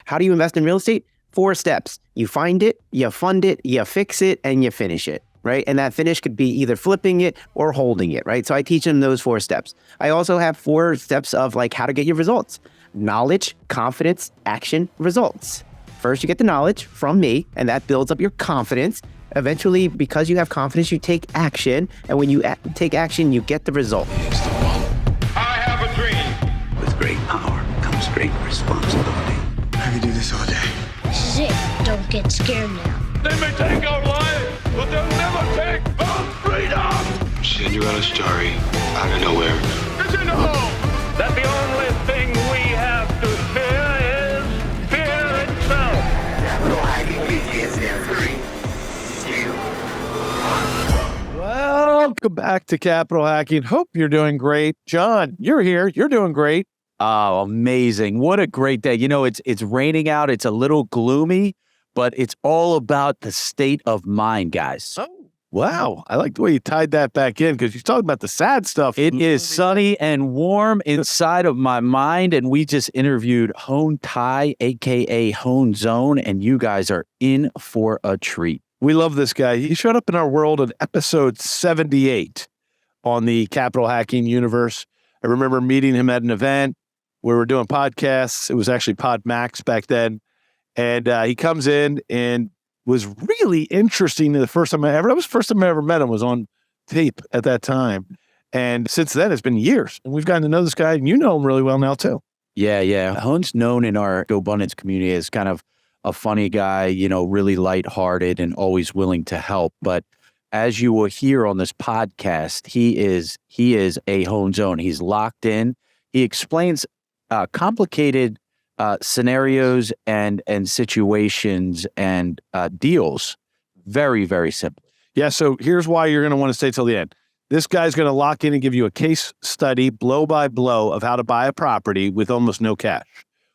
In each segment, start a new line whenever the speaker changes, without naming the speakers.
How do you invest in real estate? 4 steps. You find it, you fund it, you fix it, and you finish it, right? And that finish could be either flipping it or holding it, right? So I teach them those 4 steps. I also have 4 steps of like how to get your results. Knowledge, confidence, action, results. First, you get the knowledge from me, and that builds up your confidence. Eventually, because you have confidence, you take action. And when you take action, you get the result.
I have a dream.
With great power comes great responsibility.
I could do this all day.
This is it. Don't get scared now.
They may take our lives, but they'll never take our freedom.
Cinderella's story out of nowhere.
It's in the home. That the only thing we have to fear is fear itself.
Welcome back to Capital Hacking. Hope you're doing great. John, you're here. You're doing great.
Oh, amazing. What a great day. You know, it's raining out. It's a little gloomy, but it's all about the state of mind, guys.
Oh, wow. I like the way you tied that back in because you're talking about the sad stuff.
It is sunny and warm inside of my mind, and we just interviewed Hoan Thai, a.k.a. Hoanzone, and you guys are in for a treat.
We love this guy. He showed up in our world in episode 78 on the Capital Hacking universe. I remember meeting him at an event where we're doing podcasts. It was actually Pod Max back then. And he comes in and was really interesting the first time that was the first time I ever met him, was on tape at that time. And since then, it's been years. And we've gotten to know this guy, and you know him really well now, too.
Yeah. Hoan's known in our GoBundance community as kind of a funny guy, you know, really lighthearted and always willing to help. But as you will hear on this podcast, he is a Hoanzone. He's locked in. He explains complicated scenarios and situations and deals very, very simply.
Yeah, so here's why you're going to want to stay till the end. This guy's going to lock in and give you a case study, blow by blow, of how to buy a property with almost no cash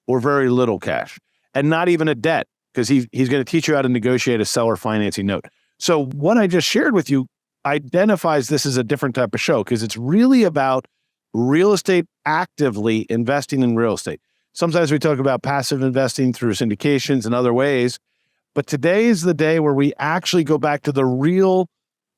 or very little cash and not even a debt, because he's going to teach you how to negotiate a seller financing note. So what I just shared with you identifies this as a different type of show because it's really about real estate, actively investing in real estate. Sometimes we talk about passive investing through syndications and other ways, but today is the day where we actually go back to the real,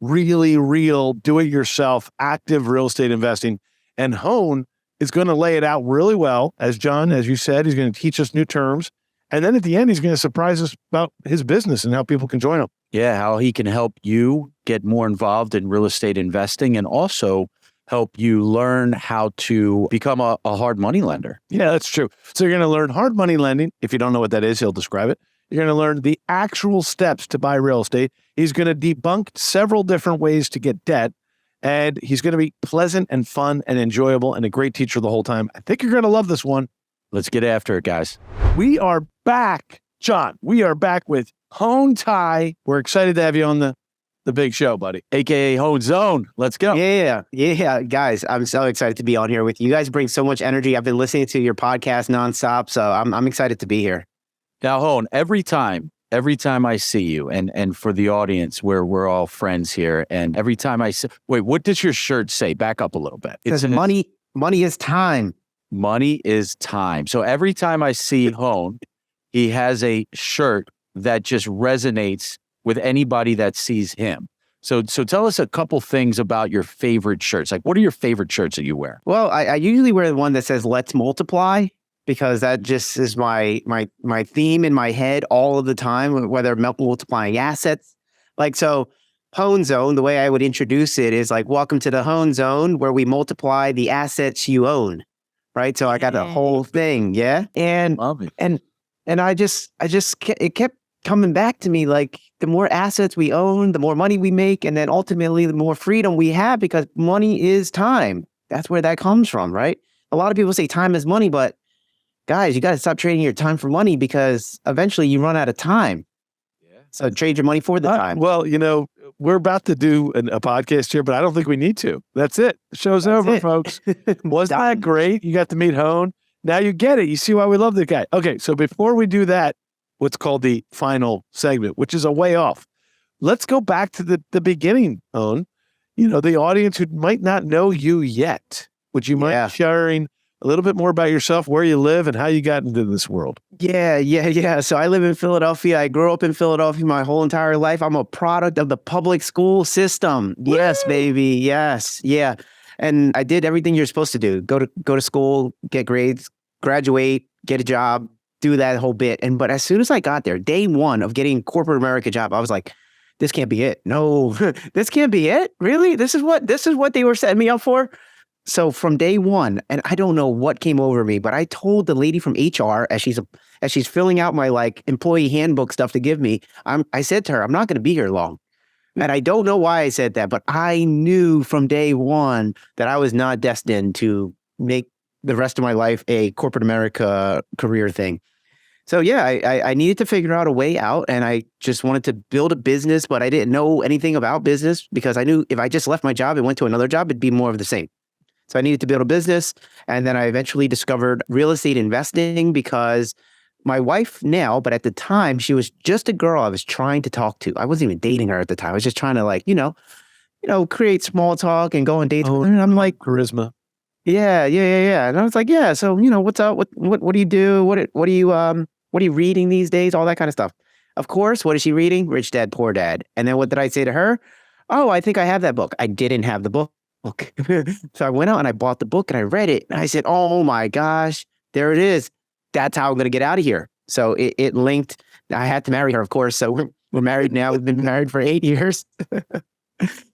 really real, do-it-yourself, active real estate investing. And Hoan is going to lay it out really well. As John, as you said, he's going to teach us new terms. And then at the end, he's going to surprise us about his business and how people can join him.
Yeah, how he can help you get more involved in real estate investing and also help you learn how to become a hard money lender.
Yeah, that's true. So you're going to learn hard money lending. If you don't know what that is, he'll describe it. You're going to learn the actual steps to buy real estate. He's going to debunk several different ways to get debt. And he's going to be pleasant and fun and enjoyable and a great teacher the whole time. I think you're going to love this one.
Let's get after it, guys.
We are back, John. We are back with Hoan Thai. We're excited to have you on the big show, buddy.
a.k.a. Hoanzone. Let's go.
Yeah. Guys, I'm so excited to be on here with you. You guys bring so much energy. I've been listening to your podcast nonstop, so I'm excited to be here.
Now, Hoan, every time I see you, and for the audience, we're all friends here, and every time I see, wait, what does your shirt say? Back up a little bit.
It says money is time.
Money is time. So every time I see Hoan, he has a shirt that just resonates with anybody that sees him. So tell us a couple things about your favorite shirts. Like, what are your favorite shirts that you wear?
Well, I usually wear the one that says "Let's multiply," because that just is my theme in my head all of the time, whether multiplying assets. Like, so Hoanzone, the way I would introduce it is like, welcome to the Hoanzone, where we multiply the assets you own. Right. So I got the whole thing. Yeah. And
Love it.
and it kept coming back to me, like, the more assets we own, the more money we make, and then ultimately the more freedom we have, because money is time. That's where that comes from, right? A lot of people say time is money, but guys, you got to stop trading your time for money, because eventually you run out of time. Yeah. So trade your money for the time.
Well, you know, we're about to do a podcast here, but I don't think we need to. That's it. The show's over, folks. Wasn't that great? You got to meet Hoan. Now you get it. You see why we love the guy. Okay, so before we do that, what's called the final segment, which is a way off, let's go back to the beginning, Hoan. You know, the audience who might not know you yet. Would you mind sharing a little bit more about yourself, where you live, and how you got into this world.
Yeah. So I live in Philadelphia. I grew up in Philadelphia my whole entire life. I'm a product of the public school system. Yes, baby. Yes. Yeah. And I did everything you're supposed to do. Go to school, get grades, graduate, get a job, do that whole bit. But as soon as I got there, day one of getting corporate America job, I was like, this can't be it. No, this can't be it. Really? This is what they were setting me up for. So from day one, and I don't know what came over me, but I told the lady from HR as she's filling out my like employee handbook stuff to give me, I said to her, I'm not going to be here long. And I don't know why I said that, but I knew from day one that I was not destined to make the rest of my life a corporate America career thing. So yeah, I needed to figure out a way out, and I just wanted to build a business, but I didn't know anything about business because I knew if I just left my job and went to another job, it'd be more of the same. So I needed to build a business. And then I eventually discovered real estate investing because my wife now, but at the time, she was just a girl I was trying to talk to. I wasn't even dating her at the time. I was just trying to like, create small talk and go on dates with her. And I'm like,
Charisma.
yeah. And I was like, yeah. So, what's up? What do you do? What are you reading these days? All that kind of stuff. Of course, what is she reading? Rich Dad, Poor Dad. And then what did I say to her? Oh, I think I have that book. I didn't have the book. So I went out and I bought the book and I read it. And I said, oh my gosh, there it is. That's how I'm going to get out of here. So it linked. I had to marry her, of course. So we're married now. We've been married for 8 years.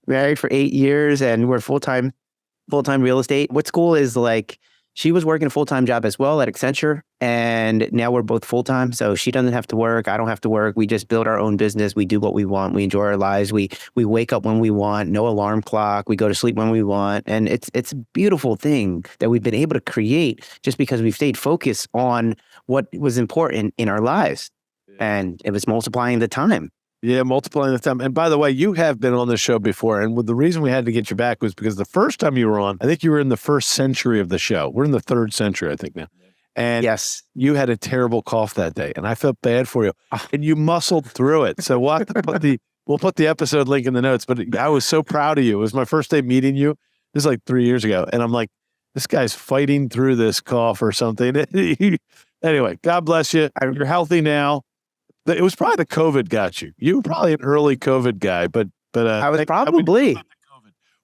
Married for 8 years, and we're full-time real estate. What's cool is like she was working a full-time job as well at Accenture, and now we're both full-time. So she doesn't have to work. I don't have to work. We just build our own business. We do what we want. We enjoy our lives. We wake up when we want, no alarm clock. We go to sleep when we want. And it's a beautiful thing that we've been able to create just because we've stayed focused on what was important in our lives. And it was multiplying the time.
Yeah, multiplying the time. And by the way, you have been on this show before. And the reason we had to get you back was because the first time you were on, I think you were in the first century of the show. We're in the third century, I think now. And
yes,
you had a terrible cough that day. And I felt bad for you. And you muscled through it. So we'll have to we'll put the episode link in the notes. But I was so proud of you. It was my first day meeting you. This is like 3 years ago. And I'm like, this guy's fighting through this cough or something. Anyway, God bless you. You're healthy now. It was probably the COVID got you. You were probably an early COVID guy, but
I was probably.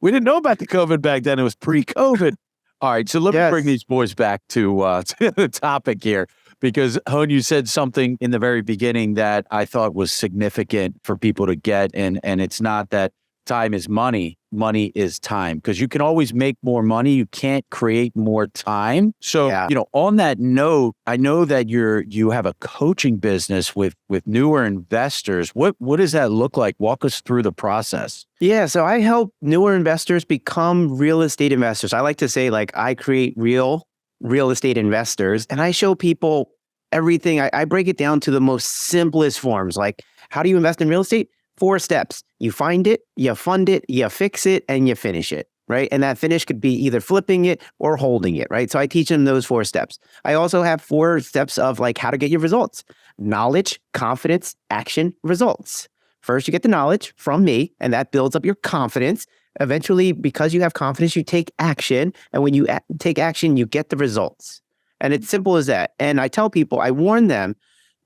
We didn't know about the COVID back then. It was pre-COVID.
All right, so let me bring these boys back to the topic here, because Hoan, you said something in the very beginning that I thought was significant for people to get, and it's not that time is money. Money is time, because you can always make more money. You can't create more time. So, on that note, I know that you have a coaching business with newer investors. What does that look like? Walk us through the process.
Yeah, so I help newer investors become real estate investors. I like to say, like, I create real estate investors, and I show people everything. I break it down to the most simplest forms. Like, how do you invest in real estate? 4 steps. You find it, you fund it, you fix it, and you finish it, right? And that finish could be either flipping it or holding it, right? So I teach them those 4 steps. I also have 4 steps of like how to get your results: knowledge, confidence, action, results. First, you get the knowledge from me, and that builds up your confidence. Eventually, because you have confidence, you take action. And when you take action, you get the results. And it's simple as that. And I tell people, I warn them,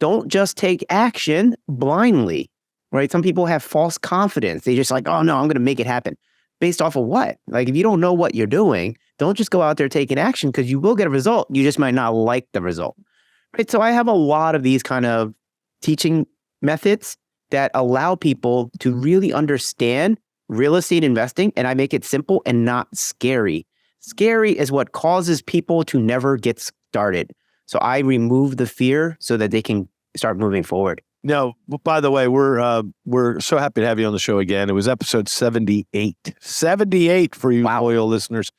don't just take action blindly. Right? Some people have false confidence. They just like, oh no, I'm going to make it happen. Based off of what? Like, if you don't know what you're doing, don't just go out there taking action, because you will get a result. You just might not like the result. Right? So I have a lot of these kind of teaching methods that allow people to really understand real estate investing, and I make it simple and not scary. Scary is what causes people to never get started. So I remove the fear so that they can start moving forward.
No, by the way, we're so happy to have you on the show again. It was episode 78. 78 for you loyal listeners.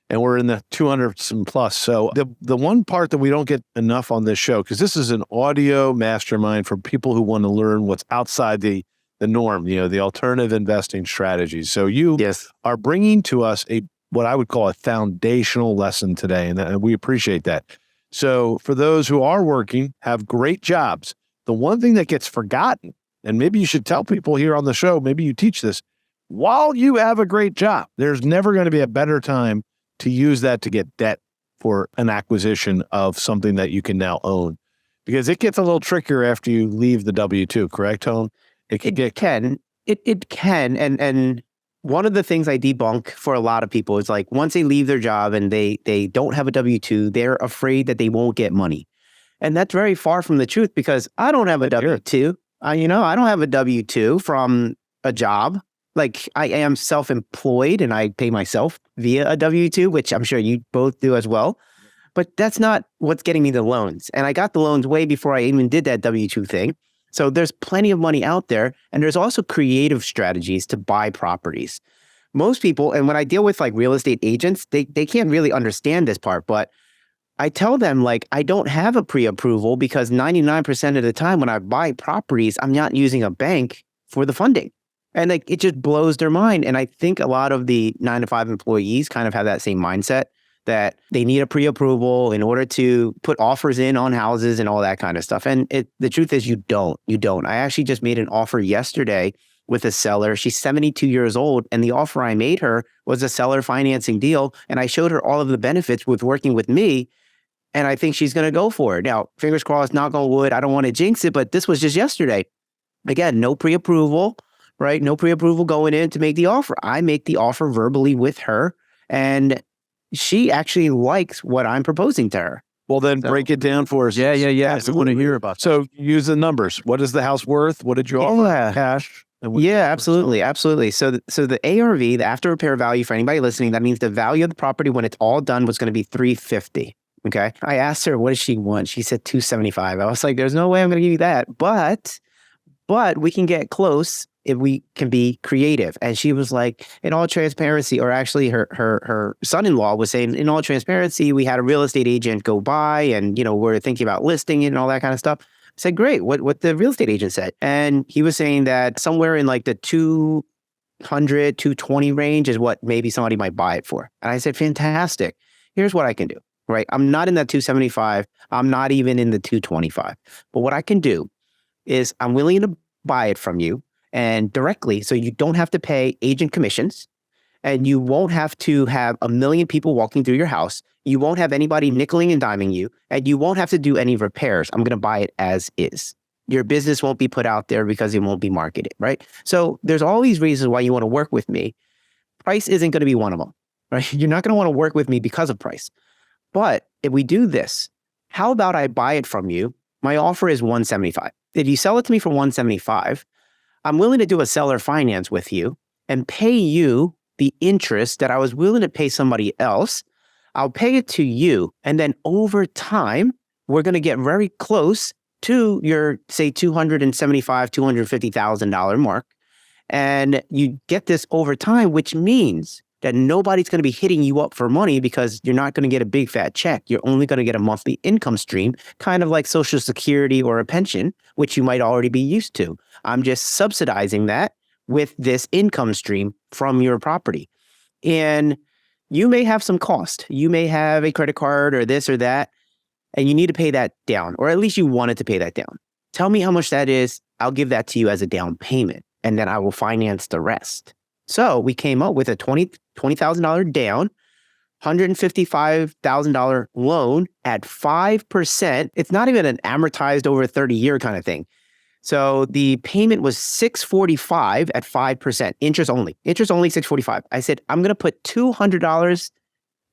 And we're in the 200s and plus. So the one part that we don't get enough on this show, because this is an audio mastermind for people who want to learn what's outside the norm, the alternative investing strategies. So you are bringing to us what I would call a foundational lesson today. And we appreciate that. So for those who are working, have great jobs, the one thing that gets forgotten, and maybe you should tell people here on the show, maybe you teach this, while you have a great job, there's never going to be a better time to use that to get debt for an acquisition of something that you can now own? Because it gets a little trickier after you leave the W-2, correct, Hoan? It can.
It can. And one of the things I debunk for a lot of people is like, once they leave their job and they don't have a W-2, they're afraid that they won't get money. And that's very far from the truth, because I don't have a W-2. I don't have a W-2 from a job. Like, I am self-employed and I pay myself via a W-2, which I'm sure you both do as well. But that's not what's getting me the loans. And I got the loans way before I even did that W-2 thing. So there's plenty of money out there. And there's also creative strategies to buy properties. Most people, and when I deal with like real estate agents, they can't really understand this part, but I tell them, like, I don't have a pre-approval because 99% of the time when I buy properties, I'm not using a bank for the funding. And like, it just blows their mind. And I think a lot of the 9-to-5 employees kind of have that same mindset, that they need a pre-approval in order to put offers in on houses and all that kind of stuff. And the truth is you don't. I actually just made an offer yesterday with a seller. She's 72 years old. And the offer I made her was a seller financing deal. And I showed her all of the benefits with working with me. And I think she's going to go for it. Now, fingers crossed, knock on wood. I don't want to jinx it, but this was just yesterday. Again, no pre-approval, right? No pre-approval going in to make the offer. I make the offer verbally with her, and she actually likes what I'm proposing to her.
Well, then break it down for us.
Yeah. I want to hear about that.
So use the numbers. What is the house worth? What did you offer? Cash?
Yeah, absolutely. So the ARV, the after repair value, for anybody listening, that means the value of the property when it's all done was going to be $350. Okay. I asked her, what does she want? She said $275. I was like, there's no way I'm going to give you that. But we can get close if we can be creative. And she was like, in all transparency, or actually her son-in-law was saying, in all transparency, we had a real estate agent go by and, we're thinking about listing it and all that kind of stuff. I said, great. What the real estate agent said. And he was saying that somewhere in like the 200, 220 range is what maybe somebody might buy it for. And I said, fantastic. Here's what I can do. Right. I'm not in that 275. I'm not even in the 225. But what I can do is I'm willing to buy it from you and directly, so you don't have to pay agent commissions, and you won't have to have a million people walking through your house. You won't have anybody nickeling and diming you, and you won't have to do any repairs. I'm going to buy it as is. Your business won't be put out there because it won't be marketed. Right. So there's all these reasons why you want to work with me. Price isn't going to be one of them. Right. You're not going to want to work with me because of price. But if we do this, how about I buy it from you? My offer is $175. If you sell it to me for $175, I'm willing to do a seller finance with you and pay you the interest that I was willing to pay somebody else. I'll pay it to you. And then over time, we're going to get very close to your, say, $275,000, $250,000 mark. And you get this over time, which means that nobody's going to be hitting you up for money because you're not going to get a big fat check. You're only going to get a monthly income stream, kind of like Social Security or a pension, which you might already be used to. I'm just subsidizing that with this income stream from your property. And you may have some cost. You may have a credit card or this or that, and you need to pay that down, or at least you wanted to pay that down. Tell me how much that is. I'll give that to you as a down payment, and then I will finance the rest. So we came up with a $20,000 down, $155,000 loan at 5%. It's not even an amortized over a 30-year kind of thing. So the payment was $645 at 5%, interest only $645. I said, I'm going to put $200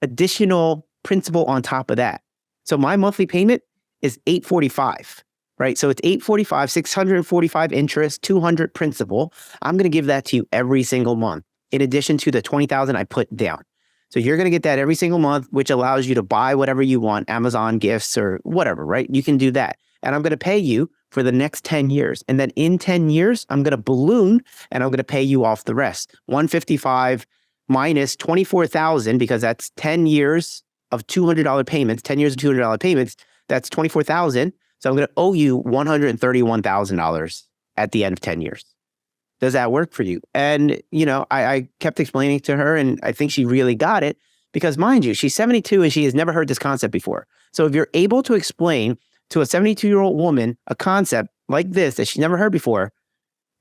additional principal on top of that. So my monthly payment is $845. Right. So it's $845, $645 interest, $200 principal. I'm going to give that to you every single month, in addition to the $20,000 I put down. So you're going to get that every single month, which allows you to buy whatever you want, Amazon gifts or whatever, right? You can do that. And I'm going to pay you for the next 10 years. And then in 10 years, I'm going to balloon and I'm going to pay you off the rest. $155 minus $24,000, because that's 10 years of $200 payments, 10 years of $200 payments. That's $24,000. So I'm going to owe you $131,000 at the end of 10 years. Does that work for you? And, I kept explaining to her, and I think she really got it because, mind you, she's 72 and she has never heard this concept before. So if you're able to explain to a 72-year-old woman a concept like this that she's never heard before,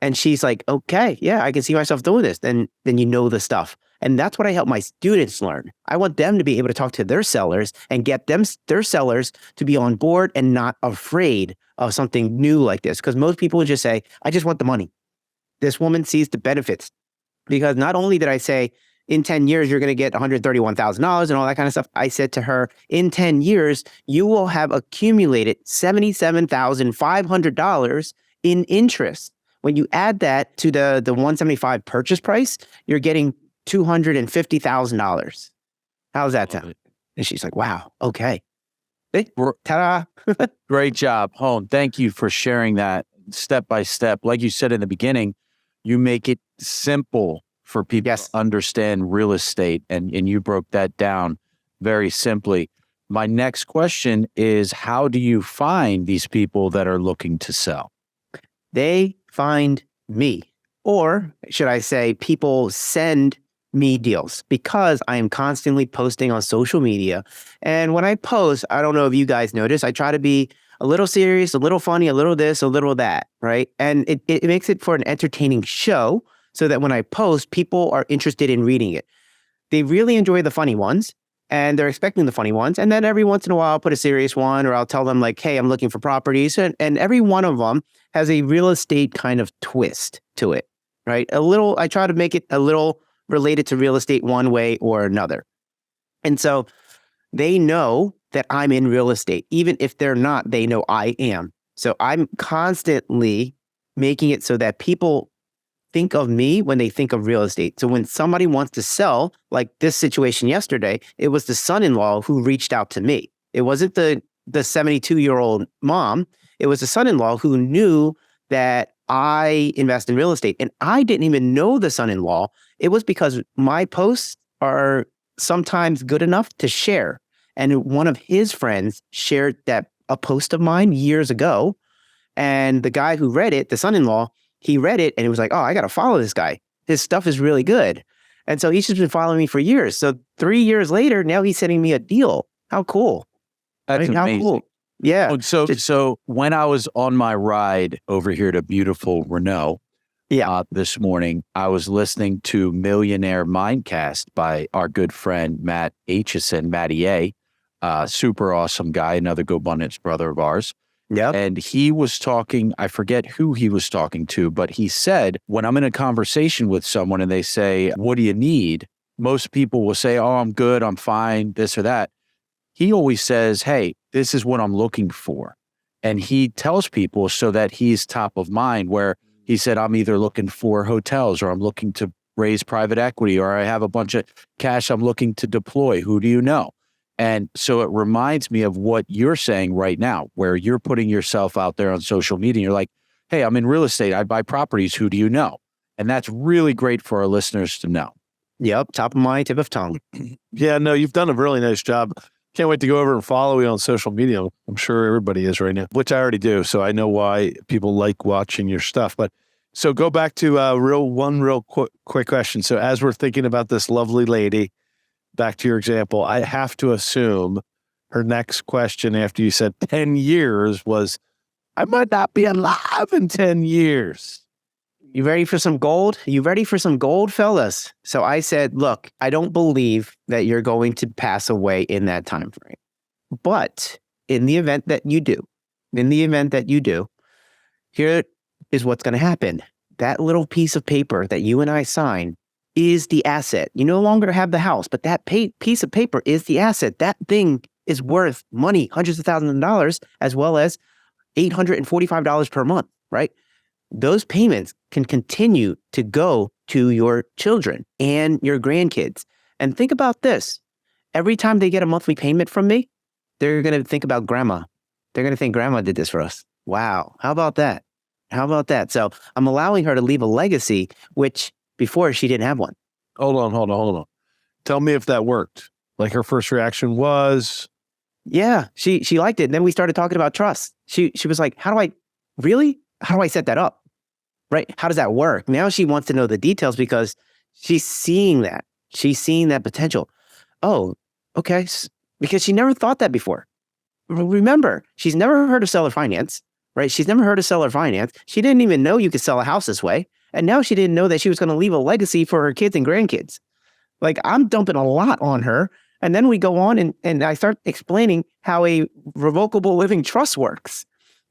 and she's like, okay, yeah, I can see myself doing this, then you know the stuff. And that's what I help my students learn. I want them to be able to talk to their sellers and get their sellers to be on board and not afraid of something new like this. Because most people would just say, I just want the money. This woman sees the benefits. Because not only did I say, in 10 years, you're going to get $131,000 and all that kind of stuff. I said to her, in 10 years, you will have accumulated $77,500 in interest. When you add that to the $175 purchase price, you're getting $250,000. How's that sound? And she's like, wow, okay. Ta-da.
Great job, Hoan. Thank you for sharing that step by step. Like you said in the beginning, you make it simple for people to understand real estate, and you broke that down very simply. My next question is, how do you find these people that are looking to sell?
They find me, or should I say people send me deals, because I am constantly posting on social media. And when I post, I don't know if you guys notice, I try to be a little serious, a little funny, a little this, a little that, right? And it makes it for an entertaining show, so that when I post, people are interested in reading it. They really enjoy the funny ones, and they're expecting the funny ones. And then every once in a while, I'll put a serious one, or I'll tell them like, hey, I'm looking for properties. And every one of them has a real estate kind of twist to it, right? I try to make it a little related to real estate one way or another. And so they know that I'm in real estate. Even if they're not, they know I am. So I'm constantly making it so that people think of me when they think of real estate. So when somebody wants to sell, like this situation yesterday, it was the son-in-law who reached out to me. It wasn't the 72-year-old mom. It was the son-in-law who knew that I invest in real estate. And I didn't even know the son-in-law. It was because my posts are sometimes good enough to share. And one of his friends shared a post of mine years ago. And the guy who read it, the son-in-law, he read it and it was like, oh, I got to follow this guy. His stuff is really good. And so he's just been following me for years. So 3 years later, now he's sending me a deal. How cool.
That's amazing.
How cool. Yeah.
So when I was on my ride over here to beautiful Renault this morning, I was listening to Millionaire Mindcast by our good friend, Matt Aitchison, Matty A, super awesome guy, another GoBundance brother of ours.
Yep.
And he was talking, I forget who he was talking to, but he said, when I'm in a conversation with someone and they say, what do you need? Most people will say, oh, I'm good, I'm fine, this or that. He always says, hey, this is what I'm looking for. And he tells people so that he's top of mind, where he said, I'm either looking for hotels, or I'm looking to raise private equity, or I have a bunch of cash I'm looking to deploy. Who do you know? And so it reminds me of what you're saying right now, where you're putting yourself out there on social media. And you're like, hey, I'm in real estate. I buy properties. Who do you know? And that's really great for our listeners to know.
Yep. Top of mind, tip of tongue.
Yeah, no, you've done a really nice job. Can't wait to go over and follow you on social media. I'm sure everybody is right now, which I already do. So I know why people like watching your stuff. But so go back to real quick question. So as we're thinking about this lovely lady, back to your example, I have to assume her next question after you said 10 years was, I might not be alive in 10 years.
You ready for some gold? You ready for some gold, fellas? So I said, look, I don't believe that you're going to pass away in that time frame. But in the event that you do, here is what's going to happen. That little piece of paper that you and I sign is the asset. You no longer have the house, but that piece of paper is the asset. That thing is worth money, hundreds of thousands of dollars, as well as $845 per month, right? Those payments can continue to go to your children and your grandkids. And think about this. Every time they get a monthly payment from me, they're going to think about grandma. They're going to think grandma did this for us. Wow. How about that? So I'm allowing her to leave a legacy, which before she didn't have one.
Hold on. Tell me if that worked. Like her first reaction was?
Yeah, she liked it. And then we started talking about trust. She was like, how do I set that up? Right? How does that work? Now she wants to know the details because she's seeing that. She's seeing that potential. Oh, okay. Because she never thought that before. Remember, she's never heard of seller finance, right? She's never heard of seller finance. She didn't even know you could sell a house this way. And now she didn't know that she was going to leave a legacy for her kids and grandkids. Like I'm dumping a lot on her. And then we go on and I start explaining how a revocable living trust works.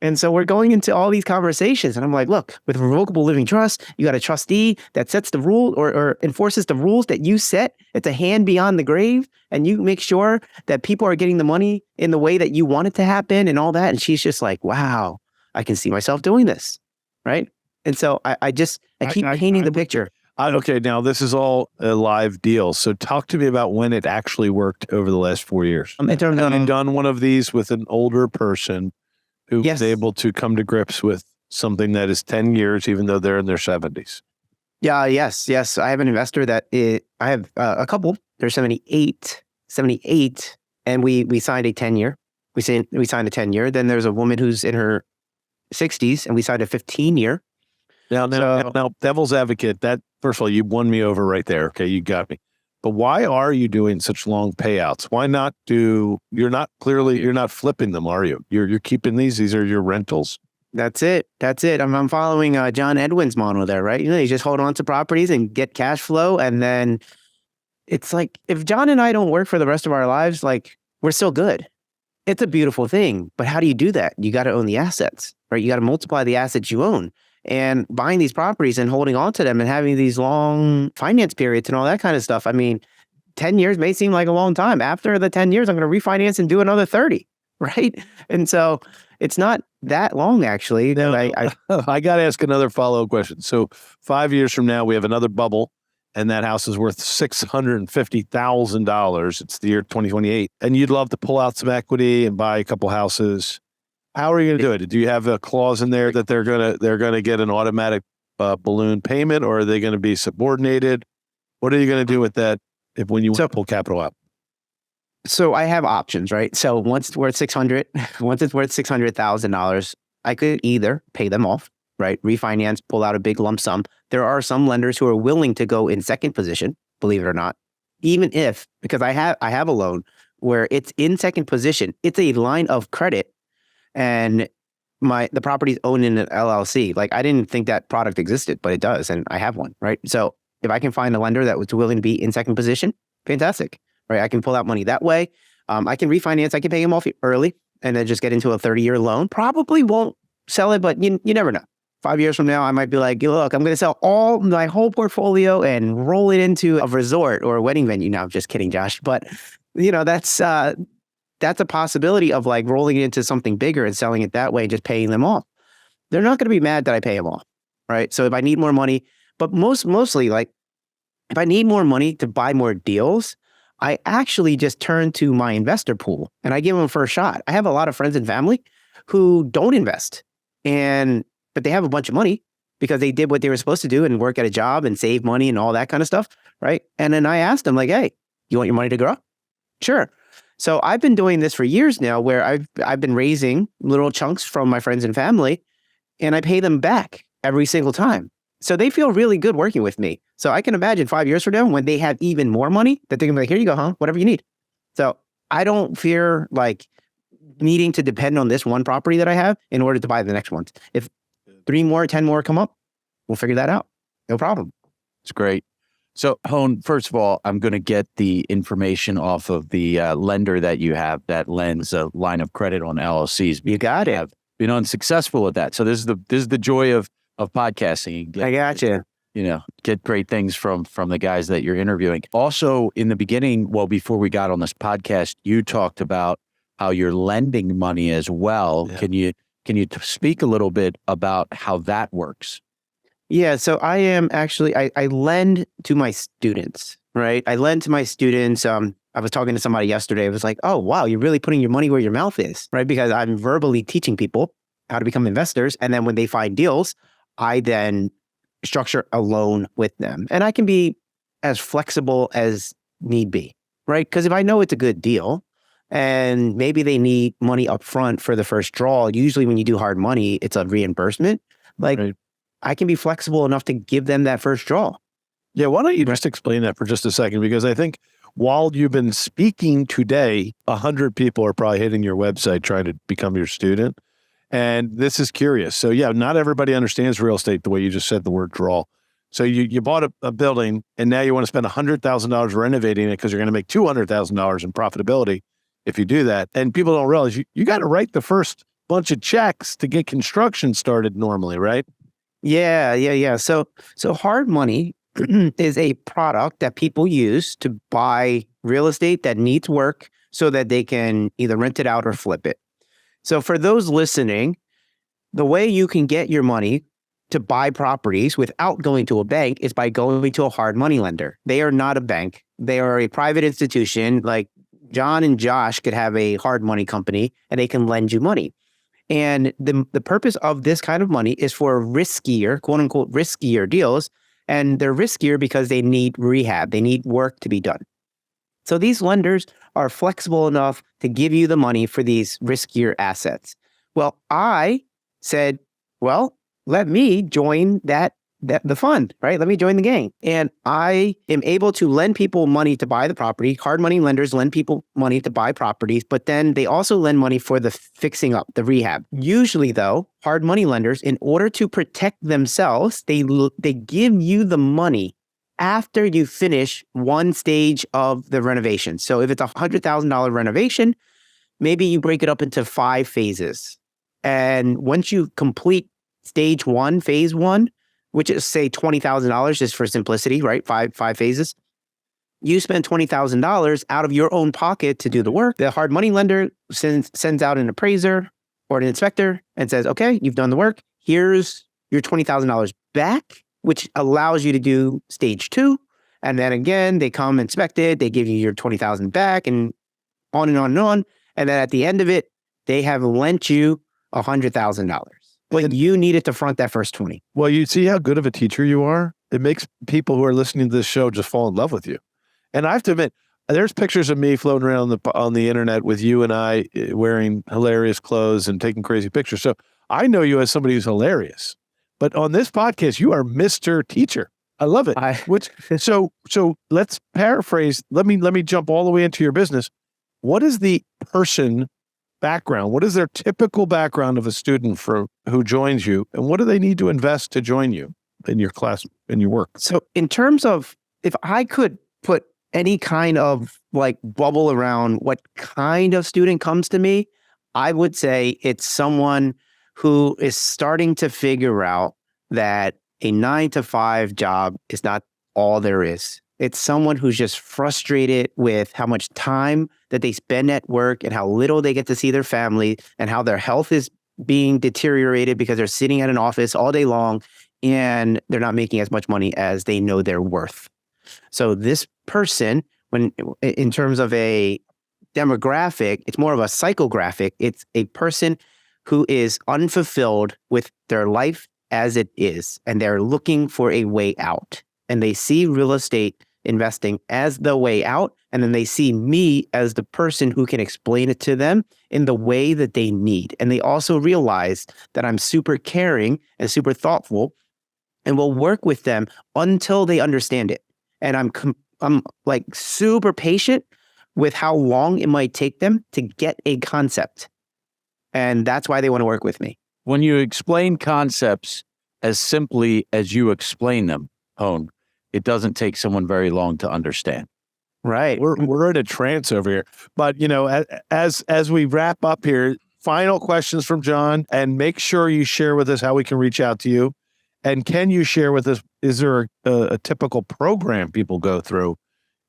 And so we're going into all these conversations and I'm like, look, with revocable living trust, you got a trustee that sets the rule or enforces the rules that you set. It's a hand beyond the grave. And you make sure that people are getting the money in the way that you want it to happen and all that. And she's just like, wow, I can see myself doing this. Right. And so I keep painting the picture.
Okay, now this is all a live deal. So talk to me about when it actually worked over the last 4 years.
In terms
Have you
of,
done one of these with an older person who
Yes.
was able to come to grips with something that is 10 years, even though they're in their 70s?
Yeah, yes. I have an investor I have a couple. They're 78, and we signed a 10-year. We signed a 10-year. Then there's a woman who's in her 60s, and we signed a 15-year.
Now, devil's advocate, that first of all, you won me over right there. Okay, you got me. But why are you doing such long payouts? Why not you're not flipping them, are you? You're keeping these. These are your rentals.
That's it. I'm following John Edwin's model there, right? You just hold on to properties and get cash flow. And then it's like, if John and I don't work for the rest of our lives, like we're still good. It's a beautiful thing. But how do you do that? You got to own the assets, right? You got to multiply the assets you own. And buying these properties and holding on to them and having these long finance periods and all that kind of stuff. I mean, 10 years may seem like a long time. After the 10 years, I'm going to refinance and do another 30, right? And so it's not that long, actually.
I got to ask another follow-up question. So 5 years from now, we have another bubble and that house is worth $650,000. It's the year 2028. And you'd love to pull out some equity and buy a couple houses. How are you going to do it? Do you have a clause in there that they're gonna get an automatic balloon payment, or are they going to be subordinated? What are you going to do with that when you pull capital out?
So I have options, right? So once it's worth $600,000, I could either pay them off, right? Refinance, pull out a big lump sum. There are some lenders who are willing to go in second position, believe it or not, because I have a loan where it's in second position. It's a line of credit. And the property's owned in an LLC. Like I didn't think that product existed, but it does, and I have one, right? So if I can find a lender that was willing to be in second position, fantastic, right? I can pull out money that way. I can refinance. I can pay him off early, and then just get into a 30-year loan. Probably won't sell it, but you never know. 5 years from now, I might be like, look, I'm going to sell my whole portfolio and roll it into a resort or a wedding venue. No, I'm just kidding, Josh. But that's a possibility of like rolling it into something bigger and selling it that way and just paying them off. They're not going to be mad that I pay them off, right? So if I need more money, but mostly like if I need more money to buy more deals, I actually just turn to my investor pool and I give them a first shot. I have a lot of friends and family who don't invest, but they have a bunch of money because they did what they were supposed to do and work at a job and save money and all that kind of stuff, right? And then I asked them like, hey, you want your money to grow? Sure. So I've been doing this for years now where I've been raising little chunks from my friends and family and I pay them back every single time. So they feel really good working with me. So I can imagine 5 years from now when they have even more money that they're gonna be like, here you go, huh? Whatever you need. So I don't fear like needing to depend on this one property that I have in order to buy the next ones. If 3 more, 10 more come up, we'll figure that out. No problem.
It's great. So, Hoan, first of all, I'm going to get the information off of the lender that you have that lends a line of credit on LLCs.
You got it.
Have been unsuccessful with that. So this is the joy of podcasting.
I got you.
Get great things from the guys that you're interviewing. Also, in the beginning, before we got on this podcast, you talked about how you're lending money as well. Yeah. Can you speak a little bit about how that works?
Yeah, so I am actually, I lend to my students, right? I lend to my students. I was talking to somebody yesterday. It was like, oh, wow, you're really putting your money where your mouth is, right? Because I'm verbally teaching people how to become investors. And then when they find deals, I then structure a loan with them. And I can be as flexible as need be, right? Because if I know it's a good deal and maybe they need money up front for the first draw, usually when you do hard money, it's a reimbursement. Right. I can be flexible enough to give them that first draw.
Yeah, why don't you just explain that for just a second? Because I think while you've been speaking today, 100 people are probably hitting your website trying to become your student. And this is curious. So yeah, not everybody understands real estate the way you just said the word draw. So you bought a building and now you want to spend $100,000 renovating it because you're going to make $200,000 in profitability if you do that. And people don't realize you got to write the first bunch of checks to get construction started normally, right?
Yeah. So hard money is a product that people use to buy real estate that needs work so that they can either rent it out or flip it. So for those listening, the way you can get your money to buy properties without going to a bank is by going to a hard money lender. They are not a bank. They are a private institution. Like John and Josh could have a hard money company and they can lend you money. And the purpose of this kind of money is for riskier, quote unquote, riskier deals. And they're riskier because they need rehab. They need work to be done. So these lenders are flexible enough to give you the money for these riskier assets. Well, I said, well, let me join the fund, right? Let me join the gang. And I am able to lend people money to buy the property. Hard money lenders lend people money to buy properties, but then they also lend money for the fixing up, the rehab. Usually though, hard money lenders, in order to protect themselves, they give you the money after you finish one stage of the renovation. So if it's a $100,000 renovation, maybe you break it up into 5 phases. And once you complete stage 1, phase 1, which is say $20,000 just for simplicity, right? Five phases. You spend $20,000 out of your own pocket to do the work. The hard money lender sends out an appraiser or an inspector and says, okay, you've done the work. Here's your $20,000 back, which allows you to do stage 2. And then again, they come inspect it. They give you your $20,000 back and on and on and on. And then at the end of it, they have lent you $100,000. But you needed to front that first 20.
Well, you see how good of a teacher you are? It makes people who are listening to this show just fall in love with you. And I have to admit, there's pictures of me floating around on the internet with you and I wearing hilarious clothes and taking crazy pictures. So I know you as somebody who's hilarious. But on this podcast, you are Mr. Teacher. I love it. So let's paraphrase. Let me jump all the way into your business. What is the person background? What is their typical background of a student who joins you, and what do they need to invest to join you in your class, in your work?
So in terms of, if I could put any kind of like bubble around what kind of student comes to me, I would say it's someone who is starting to figure out that a 9-to-5 job is not all there is. It's someone who's just frustrated with how much time that they spend at work and how little they get to see their family and how their health is being deteriorated because they're sitting at an office all day long and they're not making as much money as they know they're worth. So this person, when in terms of a demographic, it's more of a psychographic. It's a person who is unfulfilled with their life as it is, and they're looking for a way out. And they see real estate investing as the way out. And then they see me as the person who can explain it to them in the way that they need. And they also realize that I'm super caring and super thoughtful and will work with them until they understand it. And I'm like super patient with how long it might take them to get a concept. And that's why they want to work with me.
When you explain concepts as simply as you explain them, Hoan, it doesn't take someone very long to understand.
Right.
We're in a trance over here. But, as we wrap up here, final questions from John, and make sure you share with us how we can reach out to you. And can you share with us, is there a typical program people go through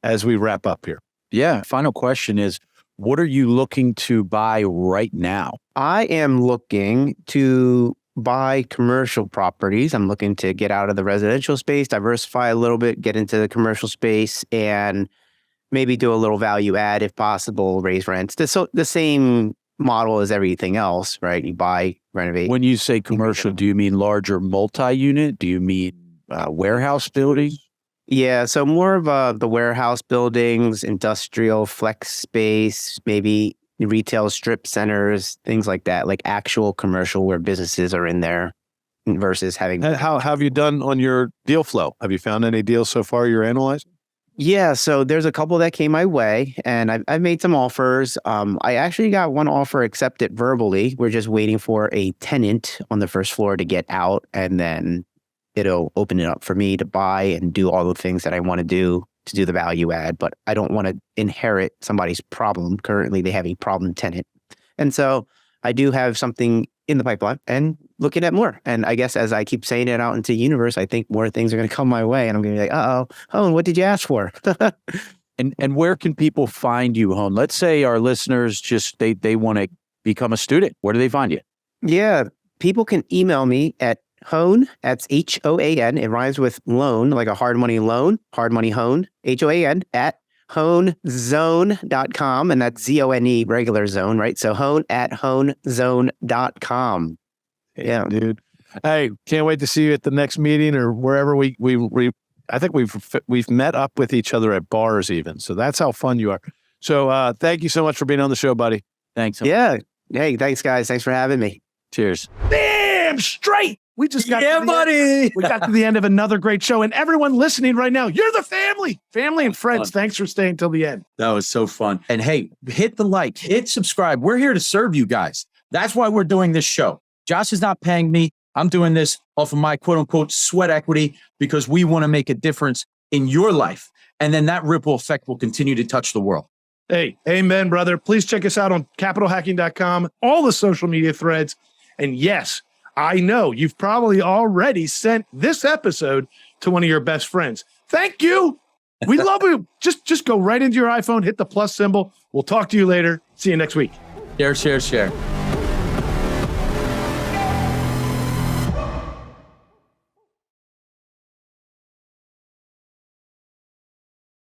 as we wrap up here?
Yeah. Final question is, what are you looking to buy right now?
I am looking to buy commercial properties. I'm looking to get out of the residential space, diversify a little bit, get into the commercial space, and maybe do a little value add if possible, raise rents. The same model as everything else, right? You buy, renovate.
When you say commercial, do you mean larger multi-unit? Do you mean warehouse building?
Yeah, so more of the warehouse buildings, industrial, flex space, maybe retail strip centers, things like that, like actual commercial where businesses are in there versus having...
How have you done on your deal flow? Have you found any deals so far you're analyzing?
Yeah, so there's a couple that came my way, and I've made some offers. I actually got one offer accepted verbally. We're just waiting for a tenant on the first floor to get out, and then it'll open it up for me to buy and do all the things that I want to do the value add, but I don't want to inherit somebody's problem. Currently, they have a problem tenant. And so I do have something in the pipeline and looking at more. And I guess as I keep saying it out into the universe, I think more things are going to come my way. And I'm going to be like, Hoan, what did you ask for?
And where can people find you, Hoan? Let's say our listeners just, they want to become a student. Where do they find you?
Yeah, people can email me at Hoan, that's Hoan. It rhymes with loan, like a hard money loan, hard money Hoan, Hoan at Hoanzone.com. And that's Zone, regular zone, right? So Hoan at Hoanzone.com. Yeah,
dude. Hey, can't wait to see you at the next meeting or wherever we I think we've met up with each other at bars even. So that's how fun you are. So thank you so much for being on the show, buddy.
Thanks.
Yeah. Hey, thanks guys. Thanks for having me.
Cheers.
Damn straight. We just got
buddy.
We got to the end of another great show. And everyone listening right now, you're the family and friends. Thanks for staying till the end.
That was so fun. And hey, hit the like, hit subscribe. We're here to serve you guys. That's why we're doing this show. Josh is not paying me. I'm doing this off of my quote unquote sweat equity because we want to make a difference in your life. And then that ripple effect will continue to touch the world.
Hey, amen, brother. Please check us out on capitalhacking.com, all the social media threads. And yes, I know you've probably already sent this episode to one of your best friends. Thank you. We love you. Just go right into your iPhone, hit the plus symbol. We'll talk to you later. See you next week.
Share.